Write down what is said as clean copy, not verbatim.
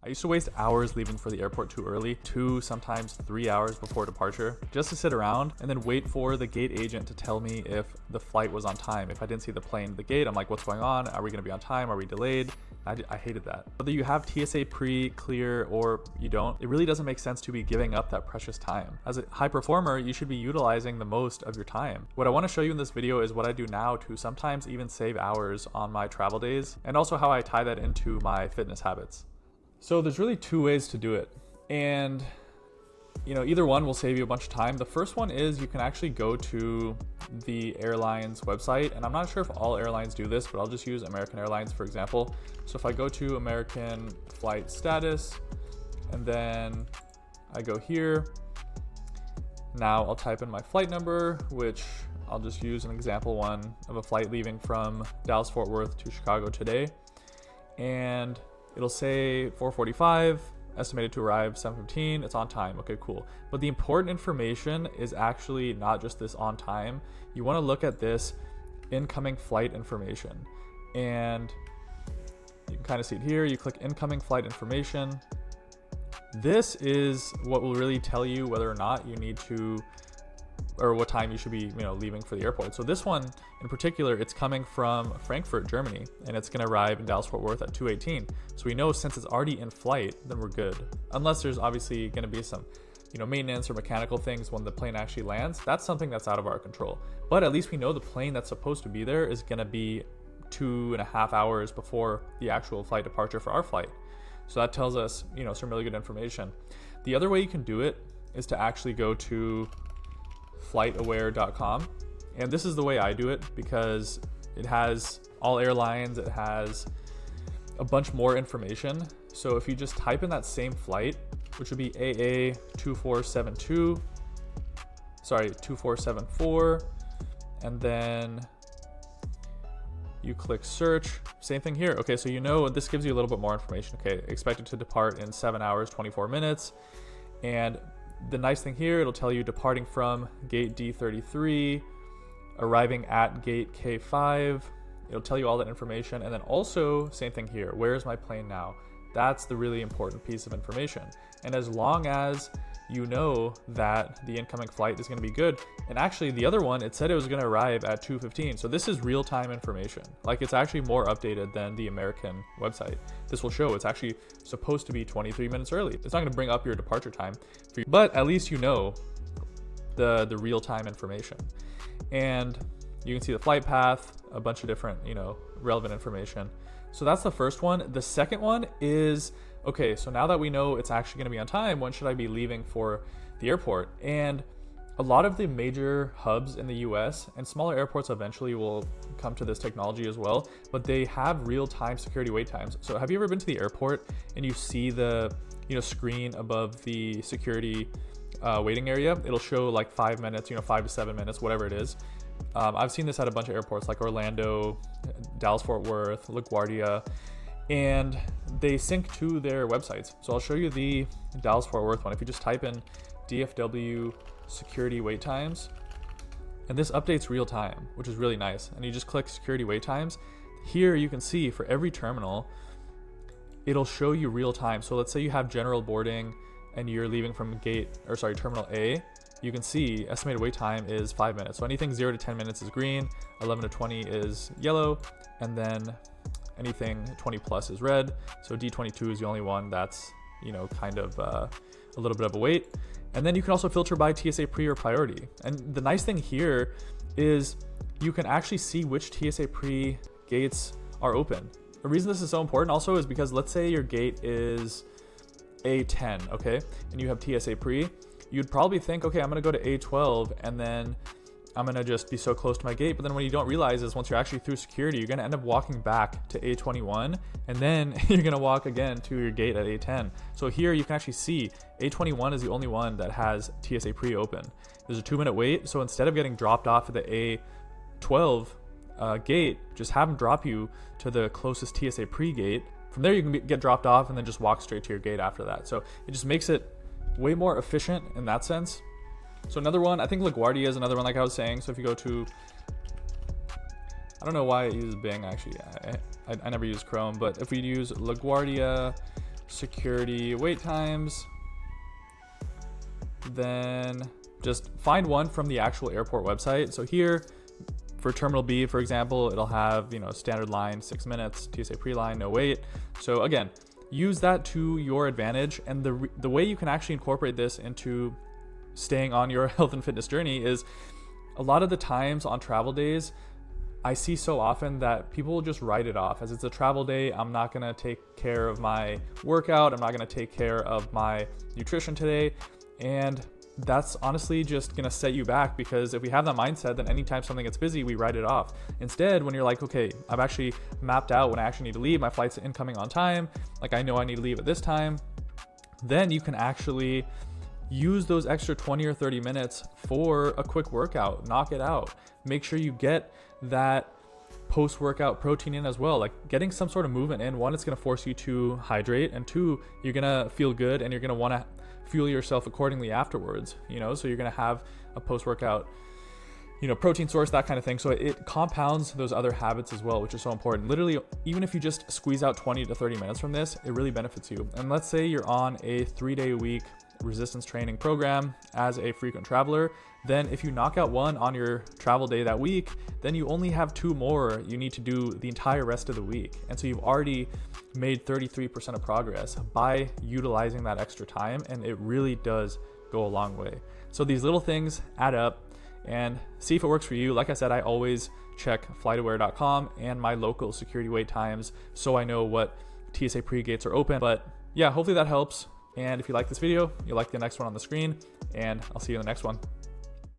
I used to waste hours leaving for the airport too early, 2, sometimes 3 hours before departure, just to sit around and then wait for the gate agent to tell me if the flight was on time. If I didn't see the plane at the gate, I'm like, what's going on? Are we gonna be on time? Are we delayed? I hated that. Whether you have TSA pre, clear, or you don't, it really doesn't make sense to be giving up that precious time. As a high performer, you should be utilizing the most of your time. What I wanna show you in this video is what I do now to sometimes even save hours on my travel days, and also how I tie that into my fitness habits. So there's really 2 ways to do it, and either one will save you a bunch of time. The first one is you can actually go to the airline's website, and I'm not sure if all airlines do this, but I'll just use American Airlines for example. So if I go to American flight status and then I go here, now I'll type in my flight number, which I'll just use an example one of a flight leaving from Dallas-Fort Worth to Chicago today, and it'll say 4:45, estimated to arrive 7:15, it's on time. Okay, cool. But the important information is actually not just this on time. You want to look at this incoming flight information. And you can kind of see it here. You click incoming flight information. This is what will really tell you whether or not you need to, or what time you should be leaving for the airport. So this one in particular, it's coming from Frankfurt, Germany, and it's going to arrive in Dallas-Fort Worth at 2:18. So we know since it's already in flight, then we're good. Unless there's obviously going to be some maintenance or mechanical things when the plane actually lands. That's something that's out of our control. But at least we know the plane that's supposed to be there is going to be 2.5 hours before the actual flight departure for our flight. So that tells us some really good information. The other way you can do it is to actually go to FlightAware.com, and this is the way I do it because it has all airlines, it has a bunch more information. So if you just type in that same flight, which would be AA2474, and then you click search, same thing here. Okay, so this gives you a little bit more information. Okay, expected to depart in 7 hours 24 minutes, and the nice thing here, it'll tell you departing from gate D33, arriving at gate K5. It'll tell you all that information. And then also, same thing here, where is my plane now? That's the really important piece of information. And as long as you know that the incoming flight is going to be good, and actually the other one, it said it was going to arrive at 2:15. So this is real-time information. Like, it's actually more updated than the American website. This will show it's actually supposed to be 23 minutes early. It's not going to bring up your departure time for you, but at least you know the real-time information. And you can see the flight path, a bunch of different, relevant information. So that's the first one. The second one is, okay, so now that we know it's actually going to be on time, when should I be leaving for the airport? And a lot of the major hubs in the US and smaller airports eventually will come to this technology as well, but they have real-time security wait times. So have you ever been to the airport and you see the screen above the security waiting area? It'll show like 5 minutes, 5 to 7 minutes, whatever it is. I've seen this at a bunch of airports like Orlando, Dallas-Fort Worth, LaGuardia, and they sync to their websites. So I'll show you the Dallas-Fort Worth one. If you just type in DFW security wait times, and this updates real time, which is really nice. And you just click security wait times. Here you can see for every terminal, it'll show you real time. So let's say you have general boarding and you're leaving from terminal A. You can see estimated wait time is 5 minutes. So anything 0 to 10 minutes is green, 11 to 20 is yellow, and then anything 20 plus is red. So D22 is the only one that's, kind of a little bit of a wait. And then you can also filter by TSA pre or priority. And the nice thing here is you can actually see which TSA pre gates are open. The reason this is so important also is because let's say your gate is A10, okay? And you have TSA pre. You'd probably think, okay, I'm gonna go to A12 and then I'm gonna just be so close to my gate. But then what you don't realize is once you're actually through security, you're gonna end up walking back to A21, and then you're gonna walk again to your gate at A10. So here you can actually see A21 is the only one that has TSA pre open. There's a 2-minute wait. So instead of getting dropped off at the A12 gate, just have them drop you to the closest TSA pre gate. From there you can get dropped off and then just walk straight to your gate after that. So it just makes it way more efficient in that sense. So another one, I think LaGuardia is another one, like I was saying. So if you go to, I don't know why it uses Bing actually. I never use Chrome, but if we use LaGuardia security wait times. Then just find one from the actual airport website. So here for Terminal B, for example, it'll have, standard line, 6 minutes, TSA pre-line, no wait. So again, use that to your advantage. And the way you can actually incorporate this into staying on your health and fitness journey is a lot of the times on travel days, I see so often that people will just write it off as it's a travel day. I'm not going to take care of my workout. I'm not going to take care of my nutrition today. And that's honestly just going to set you back, because if we have that mindset, then anytime something gets busy, we write it off. Instead, when you're like, okay, I've actually mapped out when I actually need to leave, my flight's incoming on time, like I know I need to leave at this time, then you can actually use those extra 20 or 30 minutes for a quick workout, knock it out. Make sure you get that post-workout protein in as well. Like getting some sort of movement in, one, it's going to force you to hydrate, and two, you're going to feel good and you're going to want to fuel yourself accordingly afterwards, so you're going to have a post-workout, protein source, that kind of thing. So it compounds those other habits as well, which is so important. Literally, even if you just squeeze out 20 to 30 minutes from this, it really benefits you. And let's say you're on a 3-day-a-week resistance training program as a frequent traveler, then if you knock out one on your travel day that week, then you only have 2 more you need to do the entire rest of the week. And so you've already made 33% of progress by utilizing that extra time, and it really does go a long way. So these little things add up, and see if it works for you. Like I said, I always check FlightAware.com and my local security wait times so I know what TSA pre-gates are open. But yeah, hopefully that helps. And if you like this video, you'll like the next one on the screen, and I'll see you in the next one.